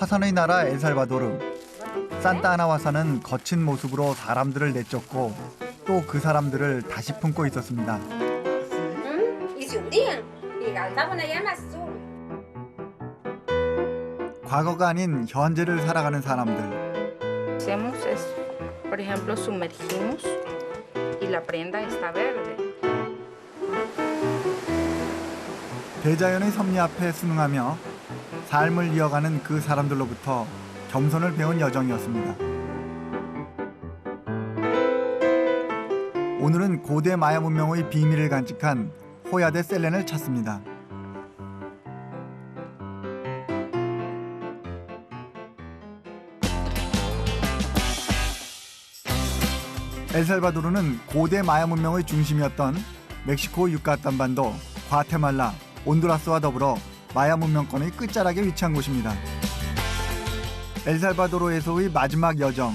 화산의 나라 엘살바도르. 산타아나와사는 거친 모습으로 사람들을 내쫓고 또 그 사람들을 다시 품고 있었습니다. Y se hundían y alzaban allá en azul. 과거가 아닌 현재를 살아가는 사람들. Hacemos es, por ejemplo, sumergimos y la prenda está verde. 대자연의 섭리 앞에 순응하며 삶을 이어가는 그 사람들로부터 겸손을 배운 여정이었습니다. 오늘은 고대 마야 문명의 비밀을 간직한 호야데 셀렌을 찾습니다. 엘살바도르는 고대 마야 문명의 중심이었던 멕시코 유카탄 반도, 과테말라, 온두라스와 더불어 마야 문명권의 끝자락에 위치한 곳입니다. 엘살바도르에서의 마지막 여정.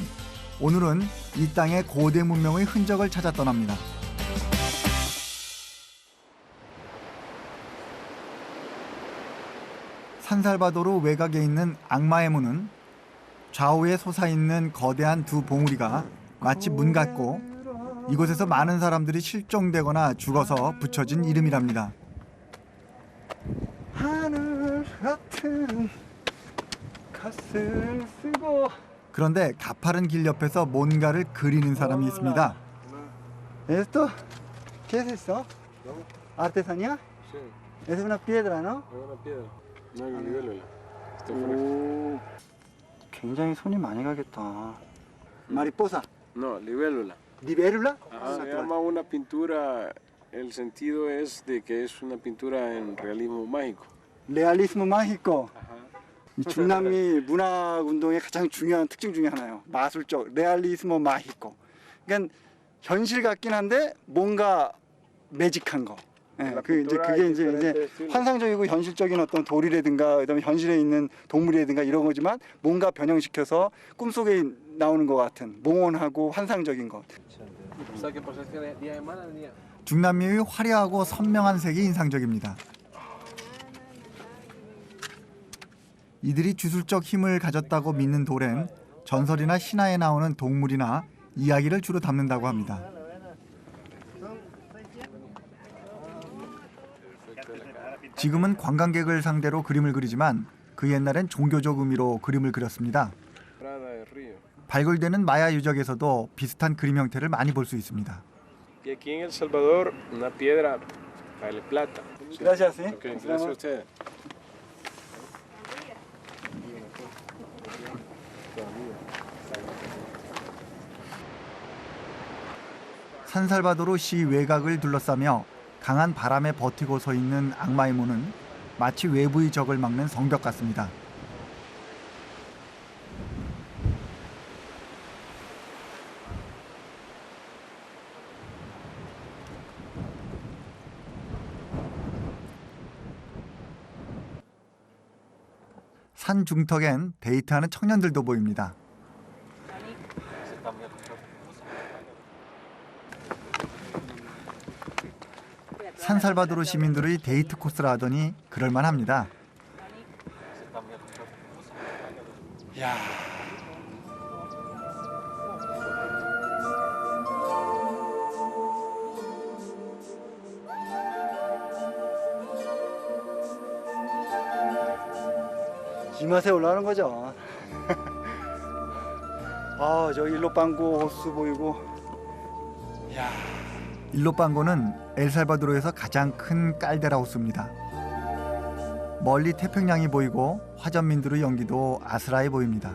오늘은 이 땅의 고대 문명의 흔적을 찾아 떠납니다. 산살바도르 외곽에 있는 악마의 문은 좌우에 솟아있는 거대한 두 봉우리가 마치 문 같고 이곳에서 많은 사람들이 실종되거나 죽어서 붙여진 이름이랍니다. 하늘 같은 갓을 쓰고. 그런데 가파른 길 옆에서 뭔가를 그리는 사람이 있습니다. Esto, ¿qué es esto? ¿Artesanía? Sí, Es una piedra, ¿no? es una piedra. No hay libélula. Está 오, 굉장히 손이 많이 가겠다. Mariposa, No, libélula. libélula. Ajá, se llama una pintura. El sentido es de que es una pintura en realismo mágico. 레알리스모 마히코. Ajá. 이 중남미 문학 운동의 가장 중요한 특징 중에 하나예요. 마술적 레알리스모 마히코. 그러니까 현실 같긴 한데 뭔가 매직한 거. 예, 그게 이제 환상적이고 현실적인 어떤 돌이라든가 그다음에 현실에 있는 동물이라든가 이런 거지만 뭔가 변형시켜서 꿈속에 나오는 것 같은 몽원하고 환상적인 것. O sea, que pasa es que día de semana venía. 중남미의 화려하고 선명한 색이 인상적입니다. 이들이 주술적 힘을 가졌다고 믿는 돌엔 전설이나 신화에 나오는 동물이나 이야기를 주로 담는다고 합니다. 지금은 관광객을 상대로 그림을 그리지만 그 옛날엔 종교적 의미로 그림을 그렸습니다. Prada de Río. 발굴되는 마야 유적에서도 비슷한 그림 형태를 많이 볼 수 있습니다. Y aquí en El Salvador, una piedra vale plata. Gracias, ¿eh? Ok, gracias a ustedes. 산살바도르 시 외곽을 둘러싸며 강한 바람에 버티고 서 있는 악마의 문은 마치 외부의 적을 막는 성벽 같습니다. 산 중턱엔 데이트하는 청년들도 보입니다. 산살바도르 시민들의 데이트 코스라 하더니 그럴만합니다. 야. 이 맛에 올라가는 거죠. 아, 저 일로빵고 호수 보이고. 야. 일로빵고는 엘살바도르에서 가장 큰 깔데라 호수입니다. 멀리 태평양이 보이고 화전민들의 연기도 아스라해 보입니다.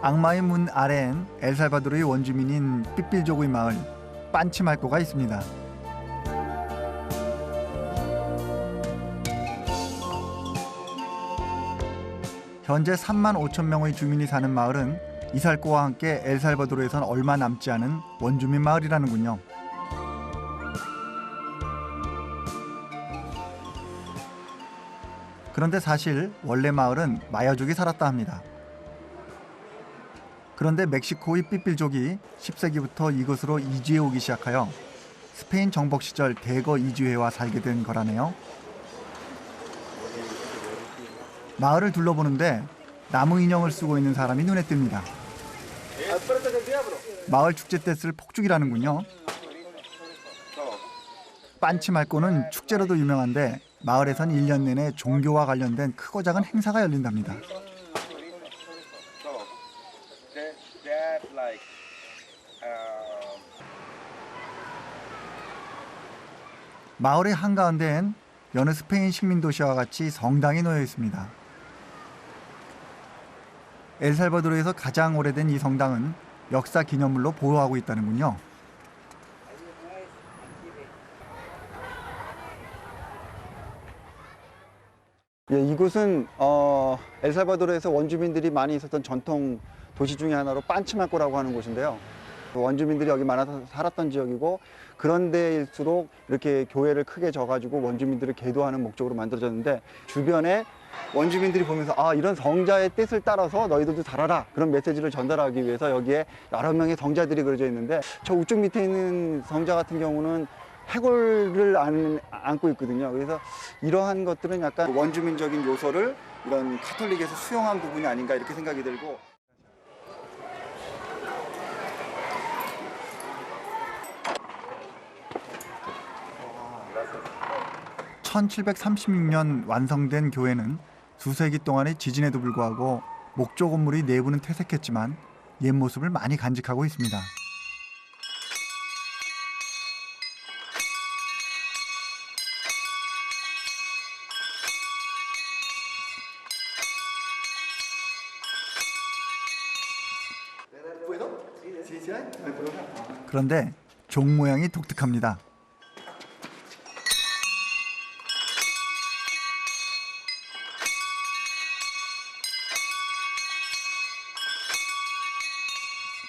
악마의 문 아래엔 엘살바도르의 원주민인 삐필족의 마을 빤치말코가 있습니다. 현재 3만 5천 명의 주민이 사는 마을은 이살코와 함께 엘살바도르에선 얼마 남지 않은 원주민 마을이라는군요. 그런데 사실 원래 마을은 마야족이 살았다 합니다. 그런데 멕시코의 삐삘족이 10세기부터 이곳으로 이주해 오기 시작하여 스페인 정복 시절 대거 이주해와 살게 된 거라네요. 마을을 둘러보는데 나무 인형을 쓰고 있는 사람이 눈에 띕니다. 마을 축제 때 쓸 폭죽이라는군요. 빤치말코는 축제로도 유명한데 마을에선 1년 내내 종교와 관련된 크고 작은 행사가 열린답니다. 마을의 한가운데엔 여느 스페인 식민 도시와 같이 성당이 놓여 있습니다. 엘살바도르에서 가장 오래된 이 성당은 역사 기념물로 보호하고 있다는군요. 예, 이곳은 엘살바도르에서 원주민들이 많이 있었던 전통 도시 중에 하나로 판치말코라고 하는 곳인데요. 원주민들이 여기 많아서 살았던 지역이고 그런 데일수록 이렇게 교회를 크게 져가지고 원주민들을 계도하는 목적으로 만들어졌는데 주변에 원주민들이 보면서 아 이런 성자의 뜻을 따라서 너희들도 살아라 그런 메시지를 전달하기 위해서 여기에 여러 명의 성자들이 그려져 있는데 저 우측 밑에 있는 성자 같은 경우는 해골을 안고 있거든요. 그래서 이러한 것들은 약간 원주민적인 요소를 이런 카톨릭에서 수용한 부분이 아닌가 이렇게 생각이 들고 1736년 완성된 교회는 수세기 동안의 지진에도 불구하고 목조 건물의 내부는 퇴색했지만 옛 모습을 많이 간직하고 있습니다. 그런데 종 모양이 독특합니다.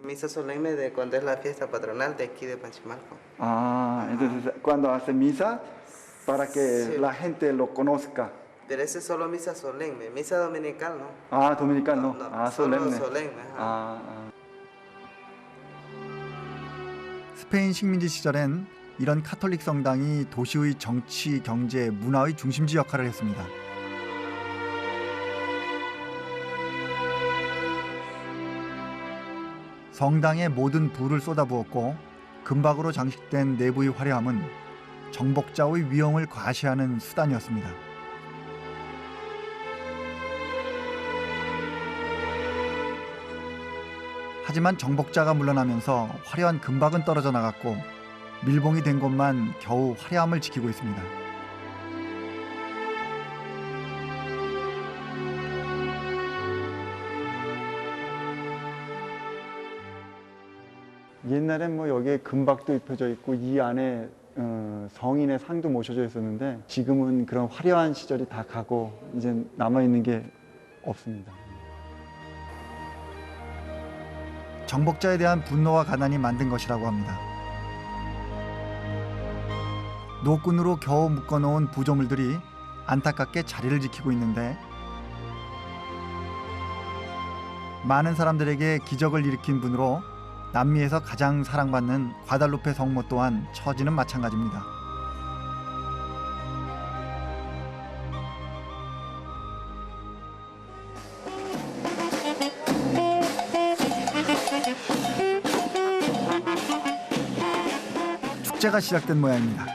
Misa solemne de cuando es la fiesta patronal de aquí de Panchimalco. Ah, entonces cuando hace misa para que Sí. la gente lo conozca. Pero ese es solo misa solemne, misa dominical no. Ah, dominical no. Ah, solo solemne. solemne. ajá. 스페인 식민지 시절엔 이런 카톨릭 성당이 도시의 정치, 경제, 문화의 중심지 역할을 했습니다. 성당에 모든 불을 쏟아부었고 금박으로 장식된 내부의 화려함은 정복자의 위엄을 과시하는 수단이었습니다. 하지만 정복자가 물러나면서 화려한 금박은 떨어져 나갔고 밀봉이 된 곳만 겨우 화려함을 지키고 있습니다. 옛날엔 뭐 여기에 금박도 입혀져 있고 이 안에 성인의 상도 모셔져 있었는데 지금은 그런 화려한 시절이 다 가고 이제 남아 있는 게 없습니다. 정복자에 대한 분노와 가난이 만든 것이라고 합니다. 노끈으로 겨우 묶어놓은 부조물들이 안타깝게 자리를 지키고 있는데 많은 사람들에게 기적을 일으킨 분으로 남미에서 가장 사랑받는 과달루페 성모 또한 처지는 마찬가지입니다. 축제가 시작된 모양입니다.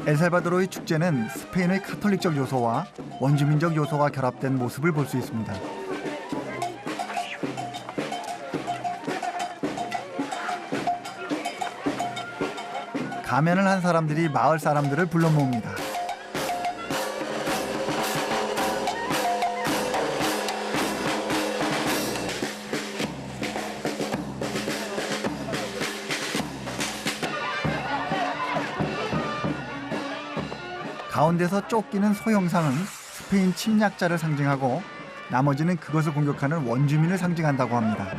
엘살바도르의 축제는 스페인의 카톨릭적 요소와 원주민적 요소가 결합된 모습을 볼 수 있습니다. 가면을 한 사람들이 마을 사람들을 불러 모읍니다. 가운데서 쫓기는 소 형상은 스페인 침략자를 상징하고 나머지는 그것을 공격하는 원주민을 상징한다고 합니다.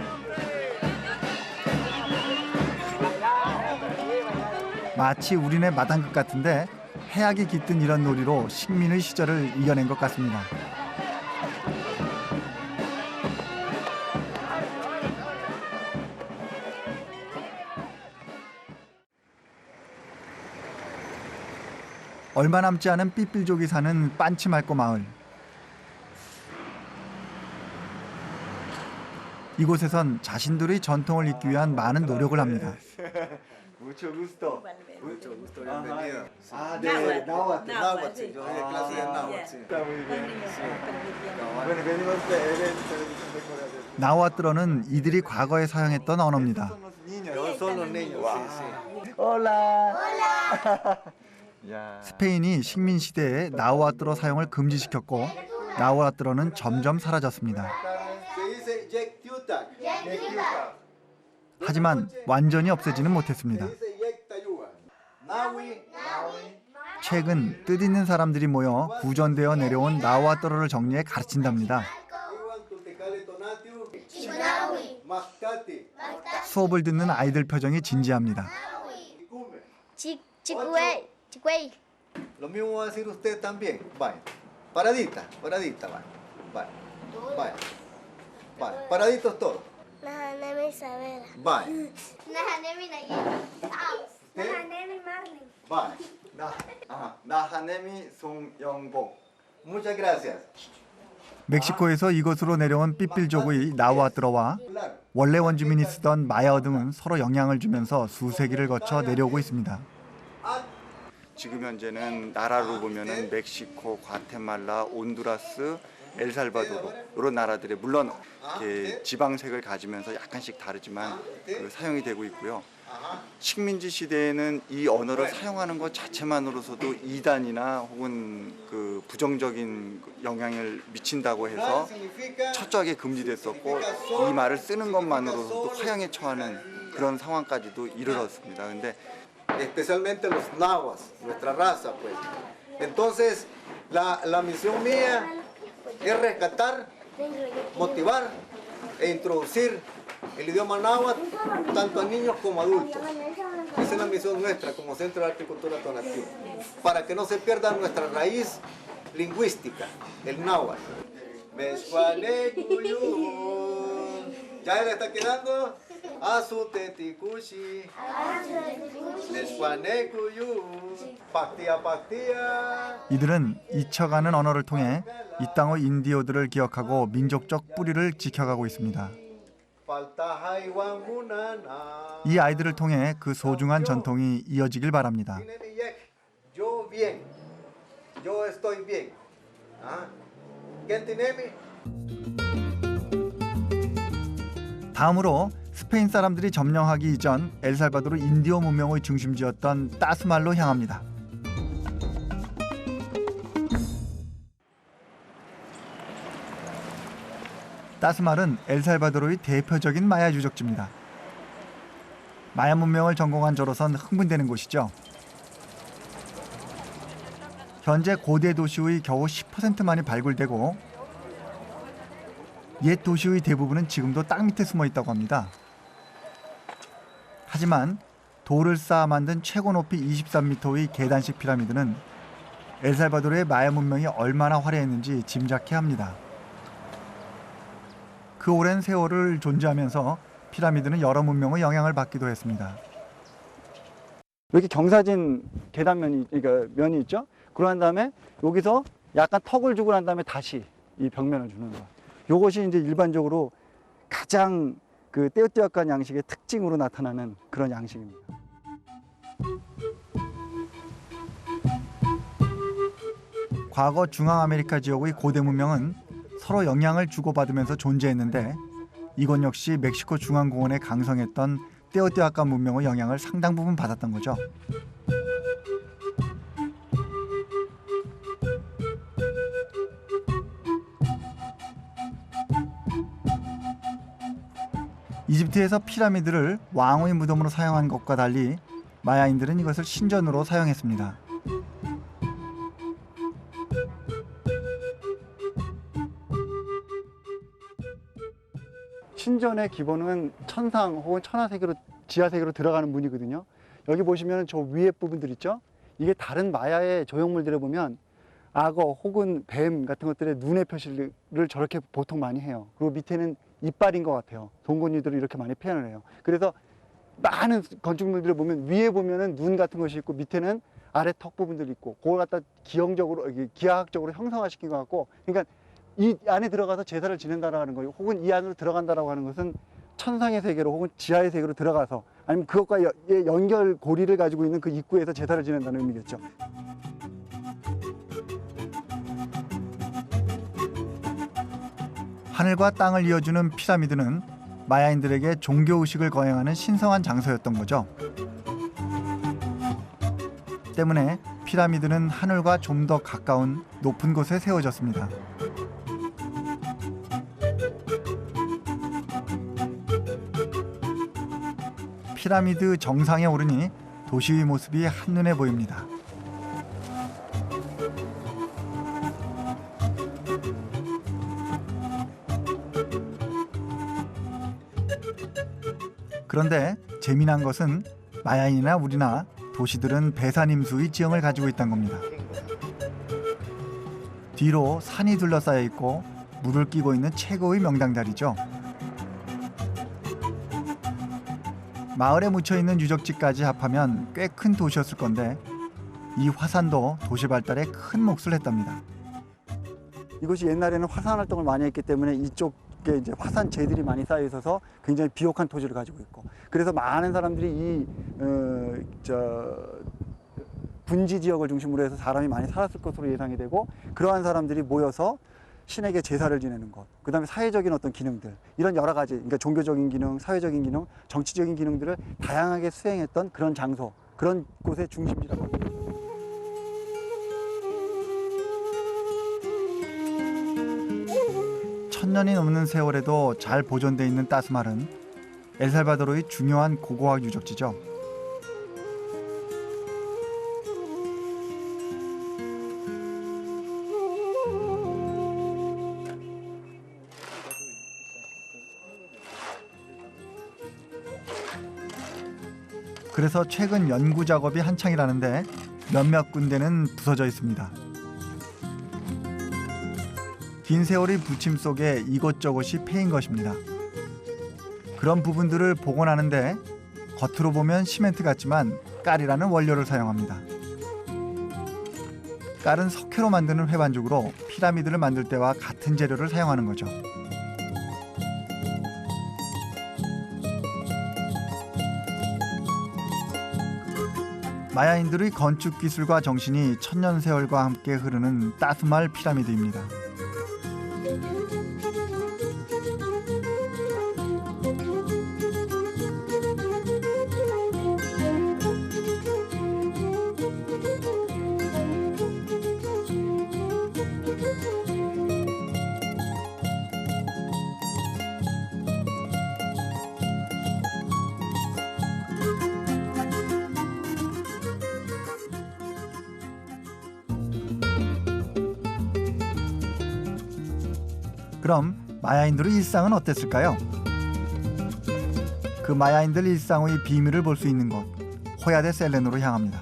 마치 우리네 마당극 같은데 해악이 깃든 이런 놀이로 식민의 시절을 이겨낸 것 같습니다. 얼마 남지 않은 삐삐족이 사는 빤치말코 마을. 이곳에선 자신들의 전통을 잇기 위한 많은 노력을 합니다. Mucho gusto. Mucho gusto, bienvenido. Ah, de náhuatl. Náhuatl, sí, yo doy clase de náhuatl, sí. Está muy bien. Bueno, venimos de televisión de Corea del Sur. 나우아트로는 이들이 과거에 사용했던 언어입니다. Son los niños. Todos son los niños, sí, sí. Hola. Ya. 스페인이 식민 시대에 나우아트로 사용을 금지시켰고 나우아트로는 점점 사라졌습니다. Se dice yektiutak. Yektiutak. 하지만 완전히 없애지는 못했습니다. Se dice yektayuga. Nahui. 최근 뜻있는 사람들이 모여 구전되어 내려온 나우아트로를 정리해 가르친답니다. Iwan tulticale tonatiu. Chinahui. Mascati. 수업을 듣는 아이들 표정이 진지합니다. Chicuey. Lo mismo va a decir usted también. Vaya. Paradita, paradita, vaya. Vaya. Vaya. Vaya. Paraditos todos. Nahanemi Isabela. Vaya. Nahanemi Nayeli. Nahanemi Marlin. Vaya. 나하네미 송영복. Muchas gracias. 멕시코에서 이곳으로 내려온 삐필족의 나우아트로와 원래 원주민이 쓰던 마야어 등은 서로 영향을 주면서 수세기를 거쳐 내려오고 있습니다. 지금 현재는 나라로 보면은 멕시코, 과테말라, 온두라스, 엘살바도르 이런 나라들의 물론 이렇게 지방색을 가지면서 약간씩 다르지만 사용이 되고 있고요. 식민지 시대에는 이 언어를 사용하는 것 자체만으로서도 이단이나 혹은 그 부정적인 영향을 미친다고 해서 철저하게 금지됐었고 이 말을 쓰는 것만으로서도 화형에 처하는 그런 상황까지도 이르렀습니다. 근데 Especialmente los nahuas, nuestra raza, pues. Entonces, la misión mía es rescatar, motivar e introducir el idioma náhuatl tanto a niños como a adultos. Esa es la misión nuestra como Centro de Arte y Cultura Tonatiuh, para que no se pierda nuestra raíz lingüística, el náhuatl. ¿Ya le está quedando? Azuteticushi. Nesquanekuyu. Pactia. 이들은 잊혀가는 언어를 통해 이 땅의 인디오들을 기억하고 민족적 뿌리를 지켜가고 있습니다. 이 아이들을 통해 그 소중한 전통이 이어지길 바랍니다. Yo bien. Yo estoy bien. ¿Quién tiene? 다음으로 스페인 사람들이 점령하기 이전 엘살바도르 인디오 문명의 중심지였던 따스말로 향합니다. 따스말은 엘살바도르의 대표적인 마야 유적지입니다. 마야 문명을 전공한 저로선 흥분되는 곳이죠. 현재 고대 도시의 겨우 10%만이 발굴되고 옛 도시의 대부분은 지금도 땅 밑에 숨어 있다고 합니다. 하지만 돌을 쌓아 만든 최고 높이 23m의 계단식 피라미드는 엘살바도르의 마야 문명이 얼마나 화려했는지 짐작케 합니다. 그 오랜 세월을 존재하면서 피라미드는 여러 문명의 영향을 받기도 했습니다. 이렇게 경사진 계단면이 그러니까 면이 있죠. 그러한 다음에 여기서 약간 턱을 주고 난 다음에 다시 이 벽면을 주는 거예요. 이것이 이제 일반적으로 가장 그 떼어떼어간 양식의 특징으로 나타나는 그런 양식입니다. 과거 중앙아메리카 지역의 고대 문명은 서로 영향을 주고받으면서 존재했는데 이곳 역시 멕시코 중앙공원에 강성했던 떼어떼어간 문명의 영향을 상당 부분 받았던 거죠. 이집트에서 피라미드를 왕의 무덤으로 사용한 것과 달리 마야인들은 이것을 신전으로 사용했습니다. 신전의 기본은 천상 혹은 천하세계로 지하세계로 들어가는 문이거든요. 여기 보시면 저 위에 부분들 있죠? 이게 다른 마야의 조형물들에 보면 악어 혹은 뱀 같은 것들의 눈의 표시를 저렇게 보통 많이 해요. 그리고 밑에는 이빨인 것 같아요. 동곤이들을 이렇게 많이 표현을 해요. 그래서 많은 건축물들을 보면 위에 보면은 눈 같은 것이 있고 밑에는 아래 턱 부분들이 있고 그걸 갖다 기하학적으로 형상화시킨 것 같고, 그러니까 이 안에 들어가서 제사를 지낸다라는 거예요. 혹은 이 안으로 들어간다라고 하는 것은 천상의 세계로 혹은 지하의 세계로 들어가서 아니면 그것과 연결 고리를 가지고 있는 그 입구에서 제사를 지낸다는 의미겠죠. 하늘과 땅을 이어주는 피라미드는 마야인들에게 종교의식을 거행하는 신성한 장소였던 거죠. 때문에 피라미드는 하늘과 좀 더 가까운 높은 곳에 세워졌습니다. 피라미드 정상에 오르니 도시의 모습이 한눈에 보입니다. 그런데 재미난 것은 마야인이나 우리나 도시들은 배산임수의 지형을 가지고 있다는 겁니다. 뒤로 산이 둘러싸여 있고 물을 끼고 있는 최고의 명당다리죠. 마을에 묻혀있는 유적지까지 합하면 꽤 큰 도시였을 건데 이 화산도 도시 발달에 큰 몫을 했답니다. 이곳이 옛날에는 화산 활동을 많이 했기 때문에 이쪽에 이제 화산재들이 많이 쌓여 있어서 굉장히 비옥한 토지를 가지고 있고, 그래서 많은 사람들이 이 분지 지역을 중심으로 해서 사람이 많이 살았을 것으로 예상이 되고, 그러한 사람들이 모여서 신에게 제사를 지내는 것, 그 다음에 사회적인 어떤 기능들, 이런 여러 가지, 그러니까 종교적인 기능, 사회적인 기능, 정치적인 기능들을 다양하게 수행했던 그런 장소, 그런 곳의 중심지라고 합니다. 천년이 넘는 세월에도 잘 보존돼 있는 따스말은 엘살바도르의 중요한 고고학 유적지죠. 그래서 최근 연구 작업이 한창이라는데 몇몇 군데는 부서져 있습니다. 긴 세월의 부침 속에 이것저것이 패인 것입니다. 그런 부분들을 복원하는데 겉으로 보면 시멘트 같지만 깔이라는 원료를 사용합니다. 깔은 석회로 만드는 회반죽으로 피라미드를 만들 때와 같은 재료를 사용하는 거죠. 마야인들의 건축 기술과 정신이 천년 세월과 함께 흐르는 따스말 피라미드입니다. 그럼 마야인들의 일상은 어땠을까요? 그 마야인들 일상의 비밀을 볼 수 있는 곳, 호야데 셀렌으로 향합니다.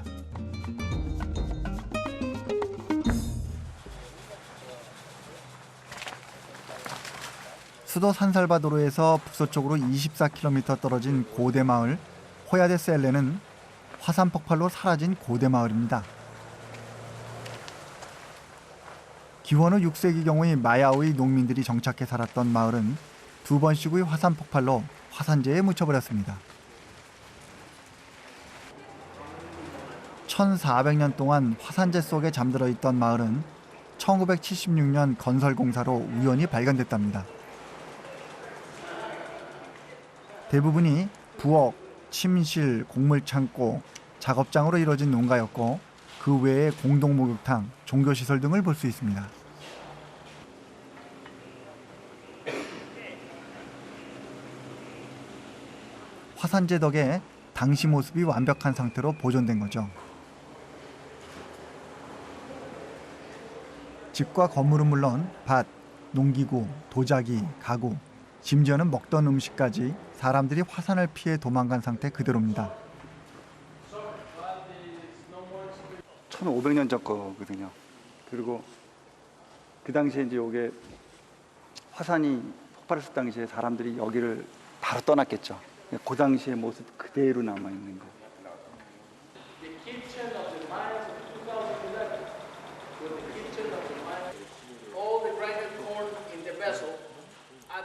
수도 산살바도르에서 북서쪽으로 24km 떨어진 고대 마을 호야데 셀렌은 화산 폭발로 사라진 고대 마을입니다. 기원 후 6세기 경의 마야의 농민들이 정착해 살았던 마을은 2번씩의 화산 폭발로 화산재에 묻혀버렸습니다. 1400년 동안 화산재 속에 잠들어 있던 마을은 1976년 건설공사로 우연히 발견됐답니다. 대부분이 부엌, 침실, 곡물창고, 작업장으로 이루어진 농가였고 그 외에 공동목욕탕, 종교시설 등을 볼 수 있습니다. 화산재 덕에 당시 모습이 완벽한 상태로 보존된 거죠. 집과 건물은 물론 밭, 농기구, 도자기, 가구, 심지어는 먹던 음식까지 사람들이 화산을 피해 도망간 상태 그대로입니다. 1500년 전 거거든요. 그리고 그 당시에 이제 요게 화산이 폭발했을 당시에 사람들이 여기를 바로 떠났겠죠. 그 당시의 모습 그대로 남아 있는 거.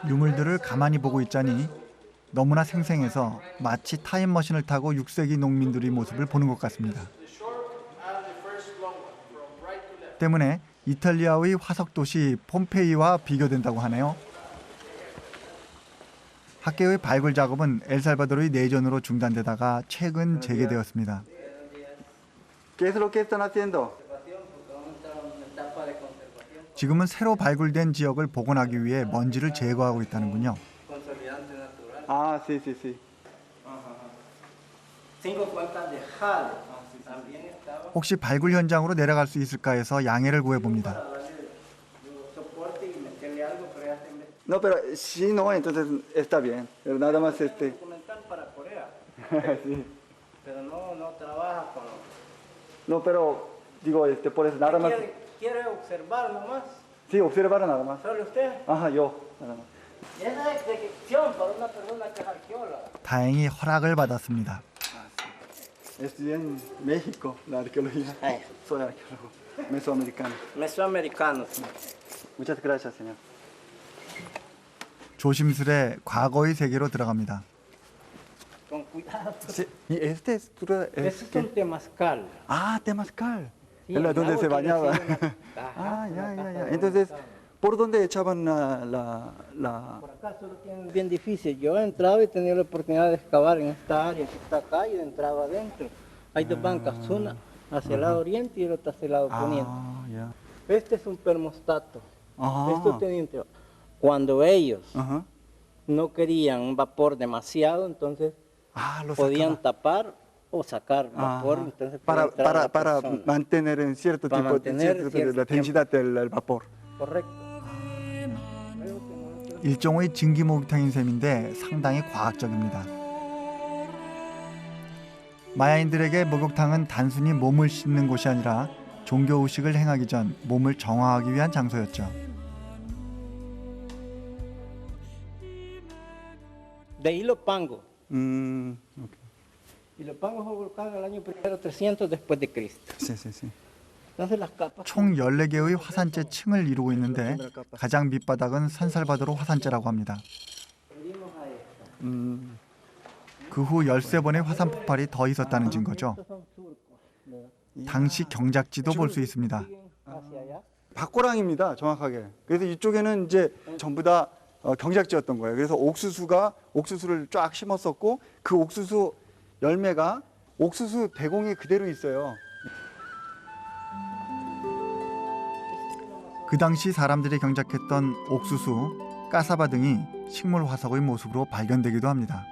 유물들을 가만히 보고 있자니 너무나 생생해서 마치 타임머신을 타고 6세기 농민들의 모습을 보는 것 같습니다. 때문에 이탈리아의 화석 도시 폼페이와 비교된다고 하네요. 학계의 발굴 작업은 엘살바도르의 내전으로 중단되다가 최근 재개되었습니다. ¿Qué es lo que están haciendo? 지금은 새로 발굴된 지역을 복원하기 위해 먼지를 제거하고 있다는군요. Ah, sí, sí, sí. 혹시 발굴 현장으로 내려갈 수 있을까 해서 양해를 구해봅니다. No, pero si no, entonces está bien. Pero nada más este. Sí. Pero no trabaja con... No, pero digo, por eso nada más. ¿Quiere observar nomás? Sí, observar nada más. ¿Solo usted? Ajá, yo, nada más. Y esa es excepción para una persona que es arqueóloga. 다행히 허락을 받았습니다. Estudié en México la arqueología. Ay. Soy arqueólogo mesoamericano. Mesoamericano. Muchas gracias, señor. 조심스레 과거의 세계로 들어갑니다. Con cuidado. Sí, y este es Ese es un temazcal. Ah, Temazcal. Sí, ¿Es la el donde agua se que bañaba? recibe Ajá, Ah, en ya, la ya, casa ya. de Entonces, Gonzalo. ¿por dónde echaban la... Por acá solo tienen bien difícil. Yo he entrado y he tenido la oportunidad de excavar en esta área que está acá y entraba adentro. Hay dos bancas, una hacia el lado oriente y la otra hacia el lado poniente. Ah, ya. Este es un permostato. Ajá. Esto tenía cuando ellos Ajá. no querían un vapor demasiado, entonces Ah, lo podían sacaba. tapar o sacar vapor. Ajá. Entonces para podía entrar la para persona. mantener en cierto Para tipo mantener de cierto la densidad del vapor. Correcto. 일종의 증기 목욕탕인 셈인데 상당히 과학적입니다. 마야인들에게 목욕탕은 단순히 몸을 씻는 곳이 아니라 종교 의식을 행하기 전 몸을 정화하기 위한 장소였죠. De Ilopango. Okay. Ilopango fue volcán en el año primero 300 después de Cristo. Sí, sí, sí. Entonces las capas. 총 14개의 화산재 층을 이루고 있는데 가장 밑바닥은 산살바도르 화산재라고 합니다. 그 후 13번의 화산 폭발이 더 있었다는 증거죠. 당시 경작지도 볼 수 있습니다. Hacia allá. 박고랑입니다, 정확하게. 그래서 이쪽에는 이제 전부 다 경작지였던 거예요. 그래서 옥수수를 쫙 심었었고 그 옥수수 열매가 옥수수 대공이 그대로 있어요. 그 당시 사람들이 경작했던 옥수수, 까사바 등이 식물 화석의 모습으로 발견되기도 합니다.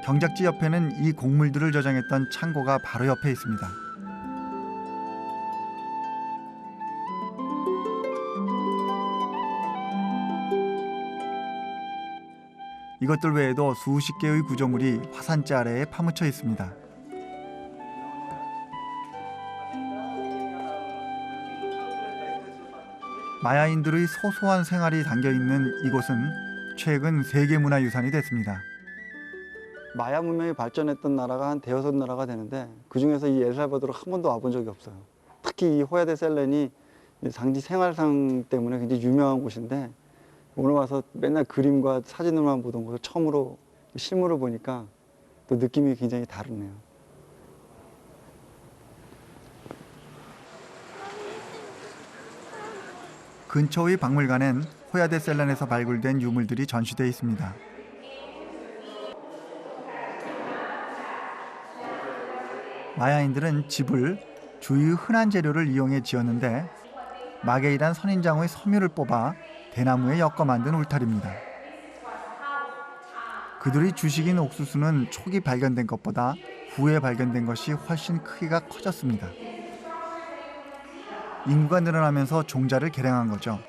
경작지 옆에는 이 곡물들을 저장했던 창고가 바로 옆에 있습니다. 이것들 외에도 수십 개의 구조물이 화산재 아래에 파묻혀 있습니다. 마야인들의 소소한 생활이 담겨 있는 이곳은 최근 세계문화유산이 됐습니다. 마야 문명이 발전했던 나라가 한 대여섯 나라가 되는데 그 중에서 이 엘살바도르 한 번도 와본 적이 없어요. 특히 이 호야 데 셀렌이 당지 생활상 때문에 굉장히 유명한 곳인데 오늘 와서 맨날 그림과 사진으로만 보던 곳을 처음으로 실물을 보니까 또 느낌이 굉장히 다르네요. 근처의 박물관엔 호야 데 셀렌에서 발굴된 유물들이 전시되어 있습니다. 마야인들은 집을 주위의 흔한 재료를 이용해 지었는데 마게이란 선인장의 섬유를 뽑아 대나무에 엮어 만든 울타리입니다. 그들의 주식인 옥수수는 초기 발견된 것보다 후에 발견된 것이 훨씬 크기가 커졌습니다. 인구가 늘어나면서 종자를 개량한 거죠.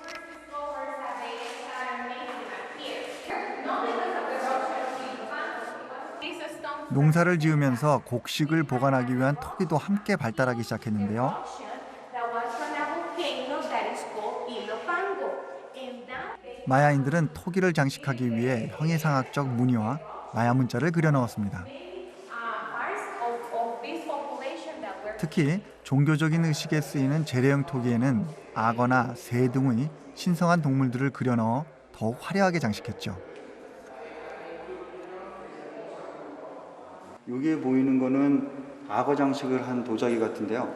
농사를 지으면서 곡식을 보관하기 위한 토기도 함께 발달하기 시작했는데요. 마야인들은 토기를 장식하기 위해 형이상학적 무늬와 마야 문자를 그려 넣었습니다. 특히 종교적인 의식에 쓰이는 재래형 토기에는 악어나 새 등의 신성한 동물들을 그려 넣어 더욱 화려하게 장식했죠. 여기에 보이는 거는 악어 장식을 한 도자기 같은데요.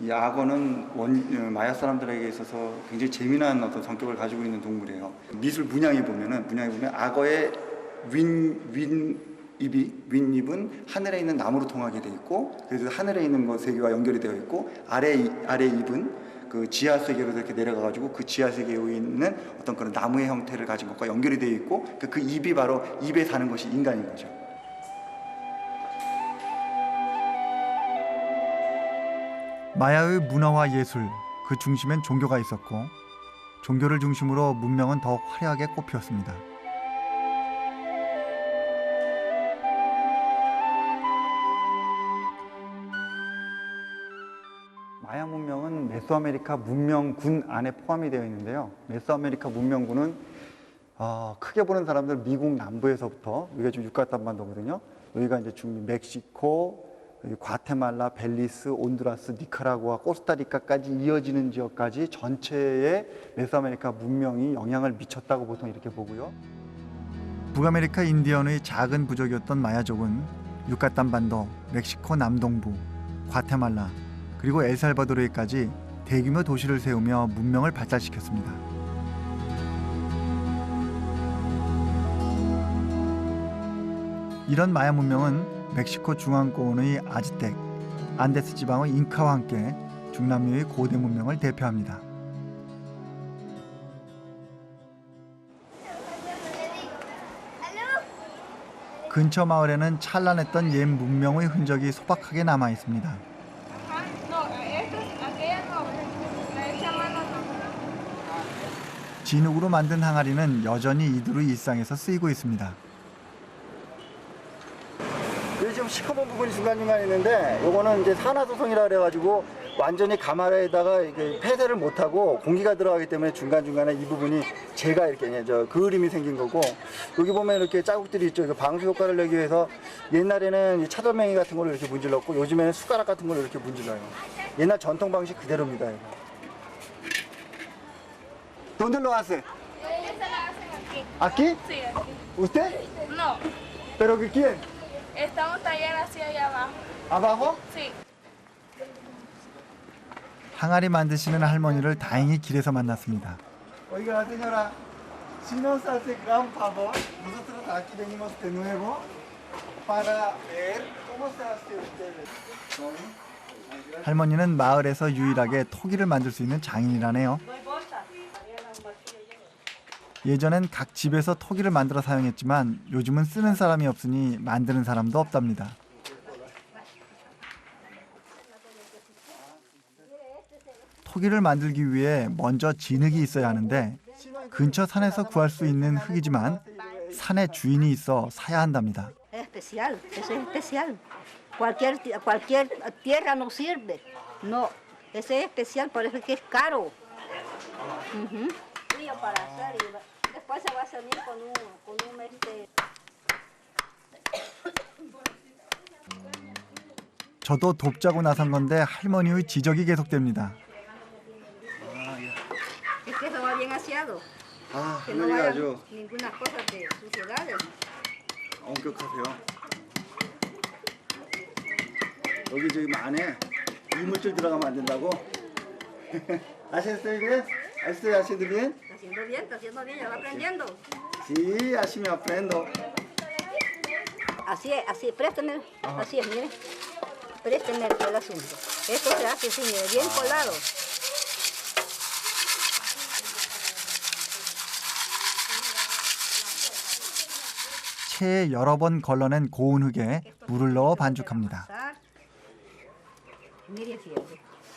이 악어는 마야 사람들에게 있어서 굉장히 재미난 어떤 성격을 가지고 있는 동물이에요. 미술 문양에 보면 악어의 윗입은 하늘에 있는 나무로 통하게 돼 있고, 그래서 하늘에 있는 것 세계와 연결이 되어 있고, 아래 입은 그 지하 세계로 이렇게 내려가 가지고 그 지하 세계에 있는 어떤 그런 나무의 형태를 가진 것과 연결이 되어 있고, 그 입이 바로 입에 사는 것이 인간인 거죠. 마야의 문화와 예술, 그 중심엔 종교가 있었고 종교를 중심으로 문명은 더욱 화려하게 꽃피웠습니다. 마야 문명은 메소아메리카 문명군 안에 포함이 되어 있는데요. 메소아메리카 문명군은 크게 보는 사람들 미국 남부에서부터, 여기가 지금 유카탄 반도거든요. 여기가 이제 중미 멕시코, 과테말라, 벨리스, 온두라스, 니카라구아, 코스타리카까지 이어지는 지역까지 전체에 메소아메리카 문명이 영향을 미쳤다고 보통 이렇게 보고요. 북아메리카 인디언의 작은 부족이었던 마야족은 유카탄 반도, 멕시코 남동부, 과테말라, 그리고 엘살바도르에까지 대규모 도시를 세우며 문명을 발달시켰습니다. 이런 마야 문명은 멕시코 중앙권의 아즈텍, 안데스 지방의 잉카와 함께 중남미의 고대 문명을 대표합니다. 근처 마을에는 찬란했던 옛 문명의 흔적이 소박하게 남아 있습니다. 진흙으로 만든 항아리는 여전히 이들의 일상에서 쓰이고 있습니다. 여기 지금 시커먼 부분이 중간중간 있는데, 요거는 이제 산화조성이라 그래가지고 완전히 가마에다가 이렇게 폐쇄를 못하고 공기가 들어가기 때문에 중간중간에 이 부분이 제가 이렇게 그을림이 생긴 거고, 여기 보면 이렇게 자국들이 있죠. 이거 방수 효과를 내기 위해서 옛날에는 차돌맹이 같은 걸로 이렇게 문질렀고, 요즘에는 숟가락 같은 걸로 이렇게 문질러요. 옛날 전통 방식 그대로입니다. 이거. ¿Dónde lo hace? ¿Aquí? Sí, aquí. ¿Usted? No, ¿Pero que quién? está un taller así allá abajo. ¿Abajo? Sí. 항아리 만드시는 할머니를 다행히 길에서 만났습니다. Oiga, señora, si nos hace gran favor, nosotros aquí venimos de nuevo para ver cómo se hace ustedes. 할머니는 마을에서 유일하게 토기를 만들 수 있는 장인이라네요. 예전엔 각 집에서 토기를 만들어 사용했지만 요즘은 쓰는 사람이 없으니 만드는 사람도 없답니다. 토기를 만들기 위해 먼저 진흙이 있어야 하는데 근처 산에서 구할 수 있는 흙이지만 산에 주인이 있어 사야 한답니다. Es especial, eso es especial. Cualquier tierra no sirve. No, ese es especial, por eso es que es caro. Frío para hacer y después se va a hacer con un 저도 돕자고 나선 건데 할머니의 지적이 계속됩니다. Es que eso va bien aseado. 아, Que no 할머니가 vaya 아주 ninguna cosa de suciedades. 엄격하세요. 여기 지금 안에 이물질 들어가면 안 된다고? ¿Hace bien? ¿Estoy haciendo bien? Está haciendo bien, ya va aprendiendo. Sí, así me aprendo. Así, présteme, así es, mire. Présteme el asunto. Esto se hace así, mire, bien colado. 체에 여러 번 걸러낸 고운 흙에 물을 넣어 반죽합니다. Mire así,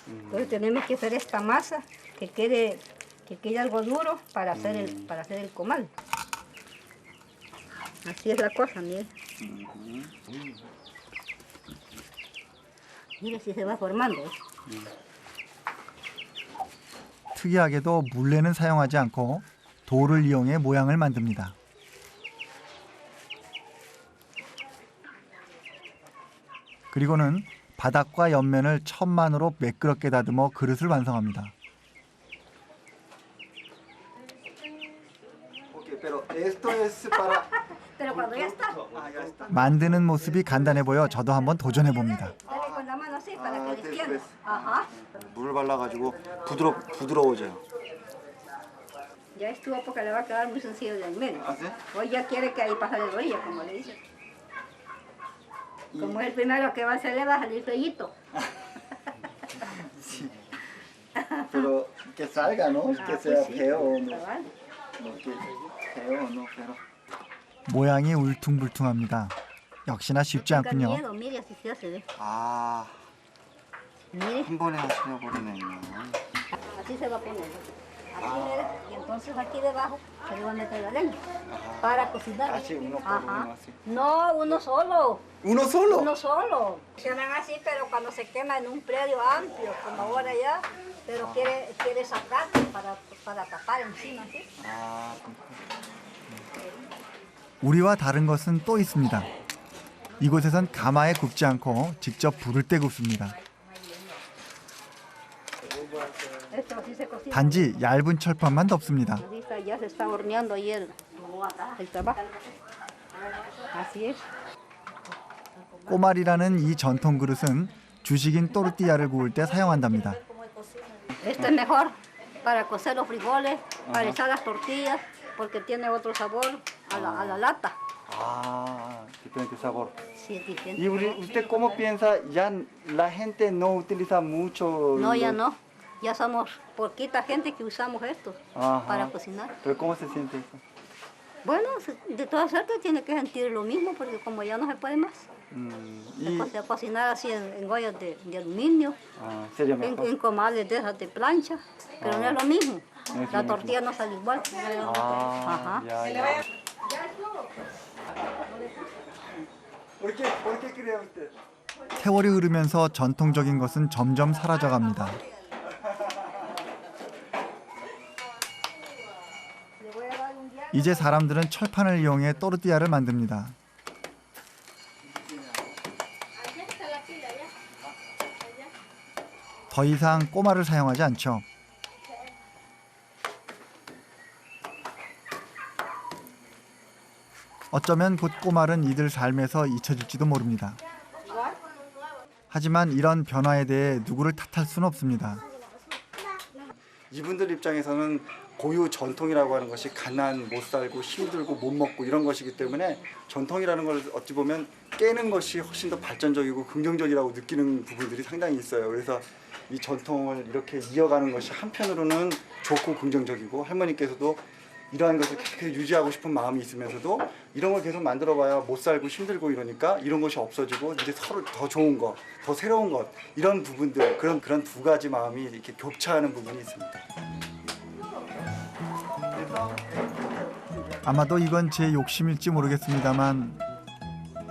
Entonces tenemos que hacer esta masa que quede algo duro para hacer el comal. Así es la cosa, mire. Mire si se va formando. 특이하게도 물레는 사용하지 않고 돌을 이용해 모양을 만듭니다. 그리고는 바닥과 옆면을 천만으로 매끄럽게 다듬어 그릇을 완성합니다. Okay, pero esto es para Pero cuando ya está, ya está. 만드는 모습이 간단해 보여 저도 한번 도전해 봅니다. dale con la mano así para que después. descienda. Ajá. 물을 발라가지고 부드러워져요. Ya estuvo porque le va a quedar muy sencillo del medio. ¿Ah, sí? Hoy ya quiere que ahí pase de orilla, como le dicen. Como es el primero que va a hacer, le va a salir feíto. Pero que salga, ¿no? Que pues sea sí, feo, ¿no? cabal. No, que feo, no, pero. 모양이 울퉁불퉁합니다. 역시나 쉽지 Tenga 않군요. miedo, mire así se hace, ve. 아, Mire, 한 번에 하셔버리네. así se va a poner. Así, mire. Y entonces aquí debajo se le va a meter la leña para cocinar. Así, uno por Ajá. uno, así. No, uno solo. ¿Uno solo? Uno solo. Funcionan así, pero cuando se quema en un predio amplio, como ahora ya, pero quiere sacar para tapar encima, ¿sí? 아, 우리와 다른 것은 또 있습니다. 이곳에선 가마에 굽지 않고 직접 불을 때 굽습니다. Esto así se cocina. 단지 얇은 철판만 덮습니다. Ahí está, ya se está horneando ahí el trabajo. Así es. 꼬말이라는 이 전통 그릇은 주식인 또르띠아를 구울 때 사용한답니다. Esto es mejor para cocer los frijoles, para echar las tortillas, porque tiene otro sabor a la lata. ah, diferente sabor. Sí, es diferente. ¿Y usted cómo piensa? Ya la gente no utiliza mucho. No, ya los- no. Ya somos poquita gente que usamos esto Ajá. para cocinar. Pero ¿cómo se siente eso? Bueno, de todas suertes tiene que sentir lo mismo, porque como ya no se puede más. Y, Se cocinar así en ollas de aluminio, sería mejor. en comales de esas de plancha, pero no es lo mismo. No es La lo tortilla no sale igual. Ah, Ajá. ya. ¿Por qué cree usted? 세월이 흐르면서 전통적인 것은 점점 사라져갑니다. 이제 사람들은 철판을 이용해 또르띠아를 만듭니다. 더 이상 꼬마를 사용하지 않죠. 어쩌면 곧 꼬말은 이들 삶에서 잊혀질지도 모릅니다. 하지만 이런 변화에 대해 누구를 탓할 수는 없습니다. 이분들 입장에서는 고유 전통이라고 하는 것이 가난, 못 살고 힘들고 못 먹고 이런 것이기 때문에 전통이라는 걸 어찌 보면 깨는 것이 훨씬 더 발전적이고 긍정적이라고 느끼는 부분들이 상당히 있어요. 그래서 이 전통을 이렇게 이어가는 것이 한편으로는 좋고 긍정적이고, 할머니께서도 이러한 것을 계속 유지하고 싶은 마음이 있으면서도 이런 걸 계속 만들어봐야 못 살고 힘들고 이러니까 이런 것이 없어지고 이제 서로 더 좋은 것, 더 새로운 것, 이런 부분들, 그런 두 가지 마음이 이렇게 교차하는 부분이 있습니다. 아마도 이건 제 욕심일지 모르겠습니다만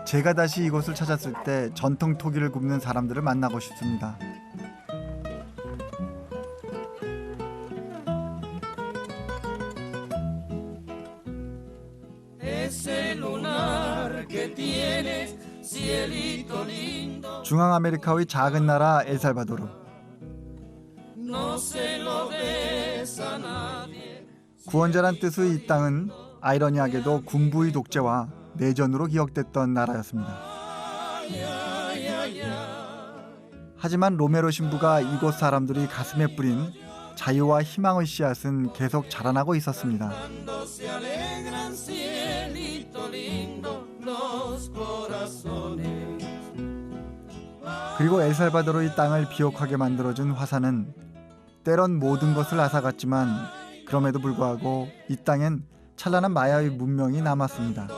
제가 다시 이곳을 찾았을 때 전통 토기를 굽는 사람들을 만나고 싶습니다. 중앙아메리카의 작은 나라 엘살바도르. 구원자란 뜻의 이 땅은 아이러니하게도 군부의 독재와 내전으로 기억됐던 나라였습니다. 하지만 로메로 신부가 이곳 사람들이 가슴에 뿌린 자유와 희망의 씨앗은 계속 자라나고 있었습니다. 그리고 엘살바도르의 땅을 비옥하게 만들어준 화산은 때론 모든 것을 앗아갔지만 그럼에도 불구하고 이 땅엔 찬란한 마야의 문명이 남았습니다.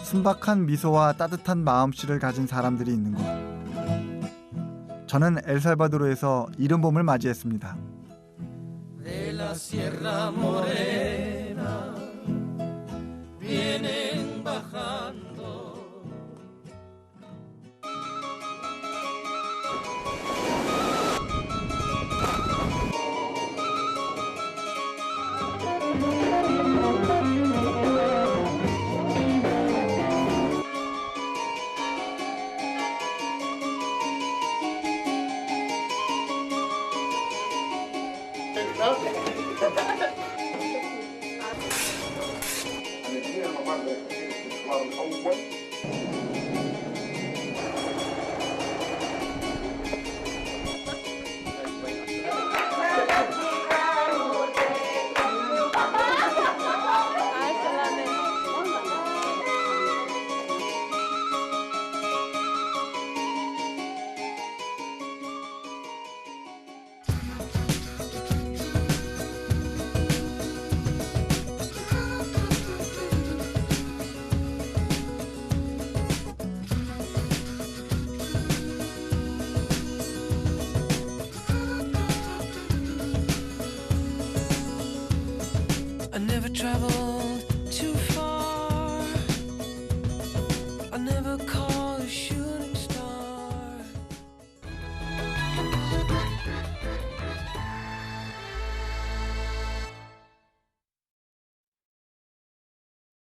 순박한 미소와 따뜻한 마음씨를 가진 사람들이 있는 곳. 저는 엘살바도르에서 이른 봄을 맞이했습니다. I never travel